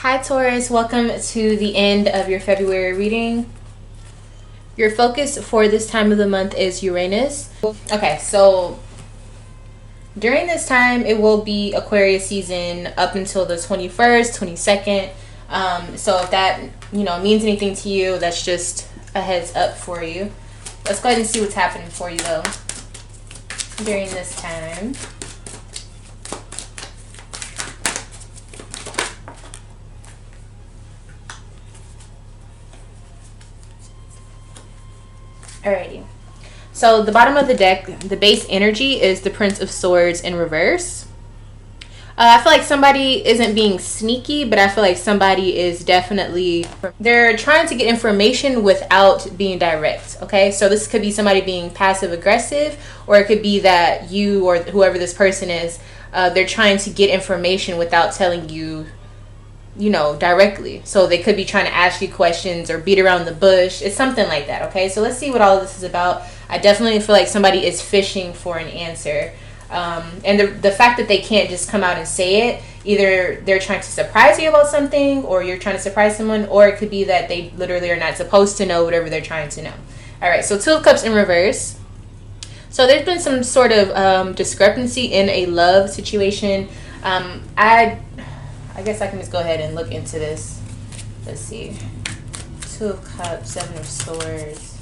Hi Taurus, welcome to the end of your February reading. Your focus for this time of the month is Uranus. Okay, so during this time it will be Aquarius season up until the 21st, 22nd. So if that means anything to you, that's just a heads up for you. Let's go ahead and see what's happening for you though during this time. Alrighty, so the bottom of the deck, the base energy is the Prince of Swords in reverse. I feel like somebody isn't being sneaky, but I feel like somebody is definitely, they're trying to get information without being direct, okay? So this could be somebody being passive aggressive, or it could be that you or whoever this person is, they're trying to get information without telling you, directly. So they could be trying to ask you questions or beat around the bush. It's something like that, okay? So let's see what all of this is about. I definitely feel like somebody is fishing for an answer. And the fact that they can't just come out and say it, either they're trying to surprise you about something, or you're trying to surprise someone, or it could be that they literally are not supposed to know whatever they're trying to know. All right, so Two of Cups in reverse. So there's been some sort of discrepancy in a love situation. I guess I can just go ahead and look into this. Let's see. Two of Cups, Seven of Swords,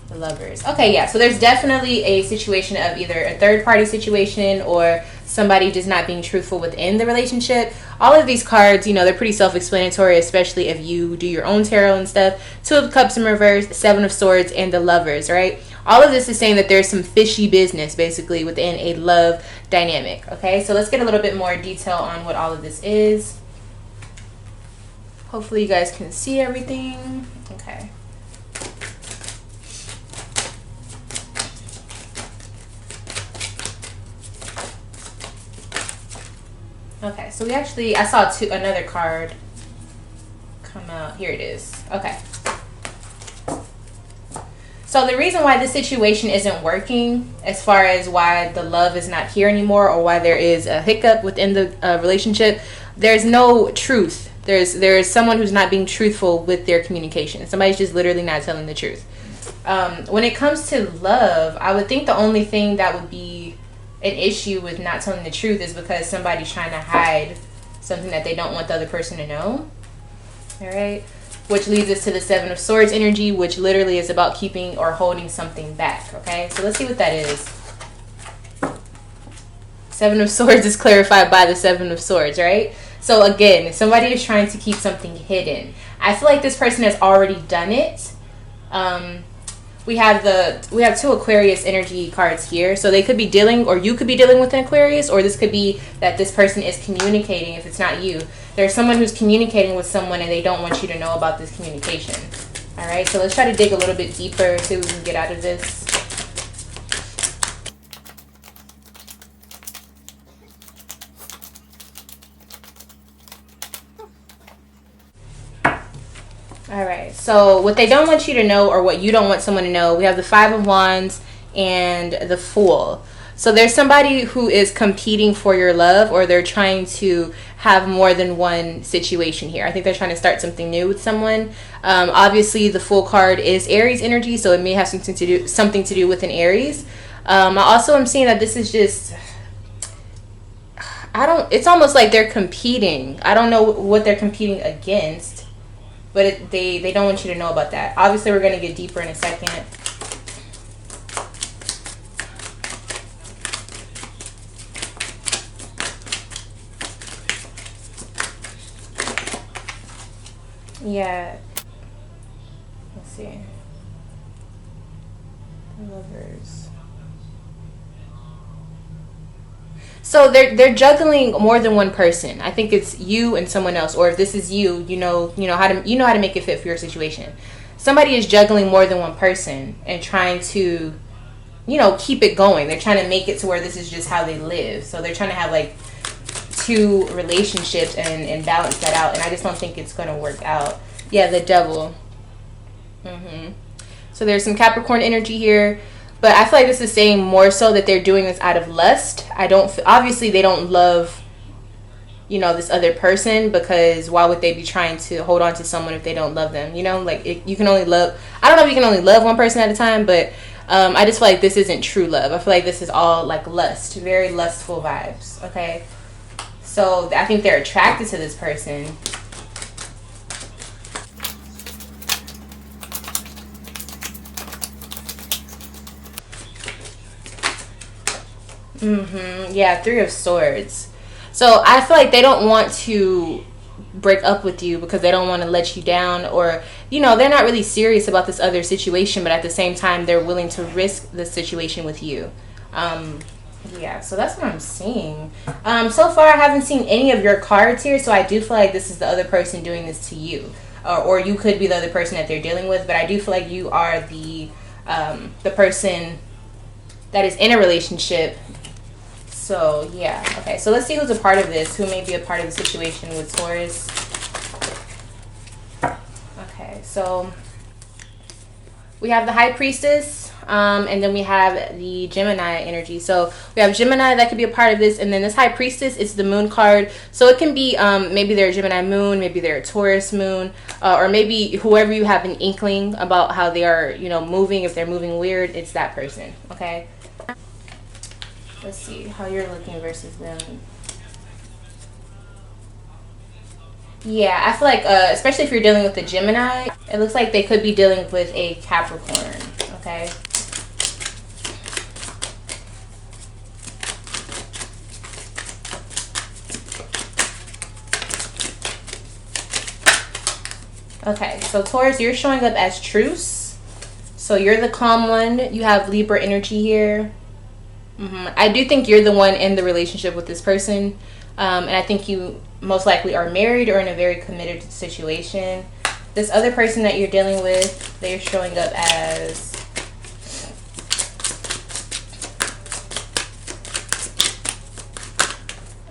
the Lovers. Okay, yeah. So there's definitely a situation of either a third-party situation or somebody just not being truthful within the relationship. All of these cards, they're pretty self-explanatory, especially if you do your own tarot and stuff. Two of Cups in reverse, Seven of Swords, and the Lovers, right? All of this is saying that there's some fishy business, basically, within a love dynamic, okay? So let's get a little bit more detail on what all of this is. Hopefully you guys can see everything. Okay. Okay, so I saw another card come out. Here it is. Okay. So the reason why this situation isn't working, as far as why the love is not here anymore, or why there is a hiccup within the relationship, there's no truth. There's someone who's not being truthful with their communication. Somebody's just literally not telling the truth. When it comes to love, I would think the only thing that would be an issue with not telling the truth is because somebody's trying to hide something that they don't want the other person to know. All right. Which leads us to the Seven of Swords energy, which literally is about keeping or holding something back, okay? So let's see what that is. Seven of Swords is clarified by the Seven of Swords, right? So again, somebody is trying to keep something hidden. I feel like this person has already done it. We have two Aquarius energy cards here. So they could be dealing, or you could be dealing with an Aquarius, or this could be that this person is communicating, if it's not you. There's someone who's communicating with someone and they don't want you to know about this communication. All right, so let's try to dig a little bit deeper, see what we can get out of this. All right, so what they don't want you to know, or what you don't want someone to know, we have the Five of Wands and the Fool. So there's somebody who is competing for your love, or they're trying to have more than one situation here. I think they're trying to start something new with someone. Obviously, the Fool card is Aries energy, so it may have something to do with an Aries. I also am seeing that this is just, it's almost like they're competing. I don't know what they're competing against, but they don't want you to know about that. Obviously, we're going to get deeper in a second. Yeah. Let's see. Lovers. So they're juggling more than one person. I think it's you and someone else, or if this is you, you know how to make it fit for your situation. Somebody is juggling more than one person and trying to, keep it going. They're trying to make it to where this is just how they live. So they're trying to have like two relationships and balance that out. And I just don't think it's going to work out. Yeah, the Devil. So there's some Capricorn energy here. But I feel like this is saying more so that they're doing this out of lust. Obviously they don't love you know, this other person, because why would they be trying to hold on to someone if they don't love them? You know, like you can only love, I don't know if you can only love one person at a time, but I just feel like this isn't true love. I feel like this is all like lust, very lustful vibes. Okay, so I think they're attracted to this person. Yeah, Three of Swords. So I feel like they don't want to break up with you because they don't want to let you down, or, you know, they're not really serious about this other situation, but at the same time they're willing to risk the situation with you. Yeah, so that's what I'm seeing. So far I haven't seen any of your cards here, so I do feel like this is the other person doing this to you, or you could be the other person that they're dealing with, but I do feel like you are the person that is in a relationship. So, yeah. Okay, so let's see who's a part of this. Who may be a part of the situation with Taurus. Okay, so we have the High Priestess, and then we have the Gemini energy. So we have Gemini that could be a part of this, and then this High Priestess is the Moon card. So it can be maybe they're a Gemini Moon, maybe they're a Taurus Moon, or maybe whoever you have an inkling about how they are, you know, moving. If they're moving weird, it's that person, okay? Let's see how you're looking versus them. Yeah, I feel like, especially if you're dealing with a Gemini, it looks like they could be dealing with a Capricorn, okay? Okay, so Taurus, you're showing up as truce. So you're the calm one. You have Libra energy here. I do think you're the one in the relationship with this person, and I think you most likely are married or in a very committed situation. This other person that you're dealing with, they're showing up as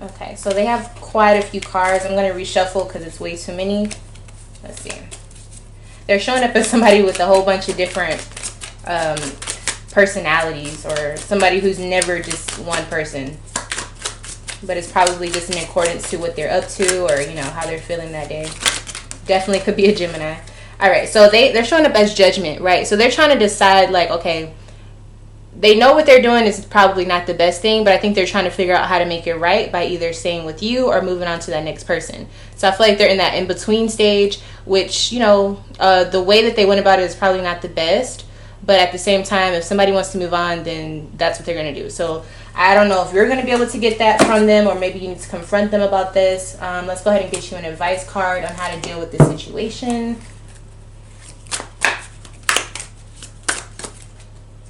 okay, so they have quite a few cards. I'm going to reshuffle because it's way too many. Let's see. They're showing up as somebody with a whole bunch of different personalities, or somebody who's never just one person, but it's probably just in accordance to what they're up to, or, you know, how they're feeling that day. Definitely could be a Gemini. All right, so they're showing up as Judgment, right? So they're trying to decide, like, okay, they know what they're doing is probably not the best thing, but I think they're trying to figure out how to make it right by either staying with you or moving on to that next person. So I feel like they're in that in-between stage, which, you know, the way that they went about it is probably not the best. But at the same time, if somebody wants to move on, then that's what they're going to do. So I don't know if you're going to be able to get that from them, or maybe you need to confront them about this. Let's go ahead and get you an advice card on how to deal with this situation.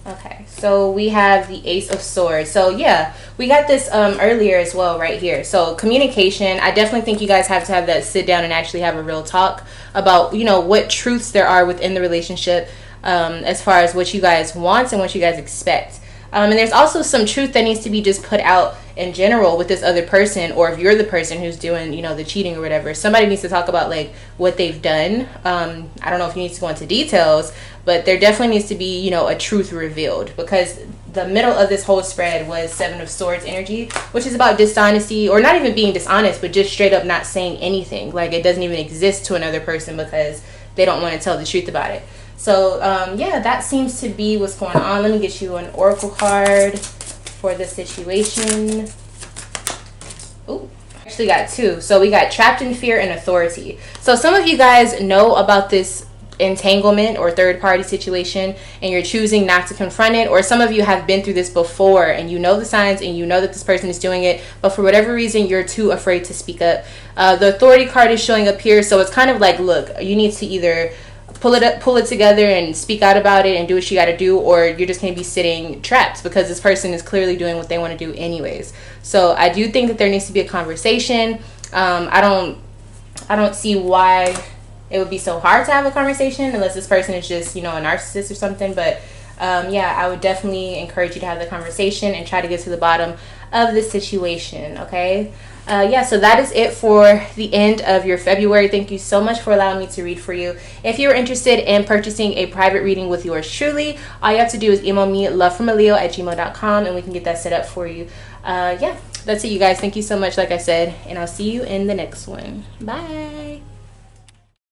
Okay, so we have the Ace of Swords. So yeah, we got this earlier as well right here. So communication, I definitely think you guys have to have that sit down and actually have a real talk about, you know, what truths there are within the relationship. As far as what you guys want and what you guys expect. And there's also some truth that needs to be just put out in general with this other person, or if you're the person who's doing, you know, the cheating or whatever, somebody needs to talk about, like, what they've done. I don't know if you need to go into details, but there definitely needs to be, you know, a truth revealed, because the middle of this whole spread was Seven of Swords energy, which is about dishonesty, or not even being dishonest, but just straight up not saying anything. Like, it doesn't even exist to another person because they don't want to tell the truth about it. So, yeah, that seems to be what's going on. Let me get you an oracle card for the situation. Ooh, actually got two. So we got Trapped in Fear and Authority. So some of you guys know about this entanglement or third-party situation, and you're choosing not to confront it, or some of you have been through this before and you know the signs and you know that this person is doing it, but for whatever reason you're too afraid to speak up. The Authority card is showing up here, so it's kind of like, look, you need to either pull it together and speak out about it and do what you got to do, or you're just going to be sitting trapped because this person is clearly doing what they want to do anyways. So I do think that there needs to be a conversation. I don't see why it would be so hard to have a conversation unless this person is just, you know, a narcissist or something. But yeah, I would definitely encourage you to have the conversation and try to get to the bottom of the situation. Okay. Yeah, so that is it for the end of your February. Thank you so much for allowing me to read for you. If you're interested in purchasing a private reading with yours truly, all you have to do is email me lovefromaleo@gmail.com and we can get that set up for you. Yeah, That's it, you guys. Thank you so much, like I said, and I'll see you in the next one. Bye.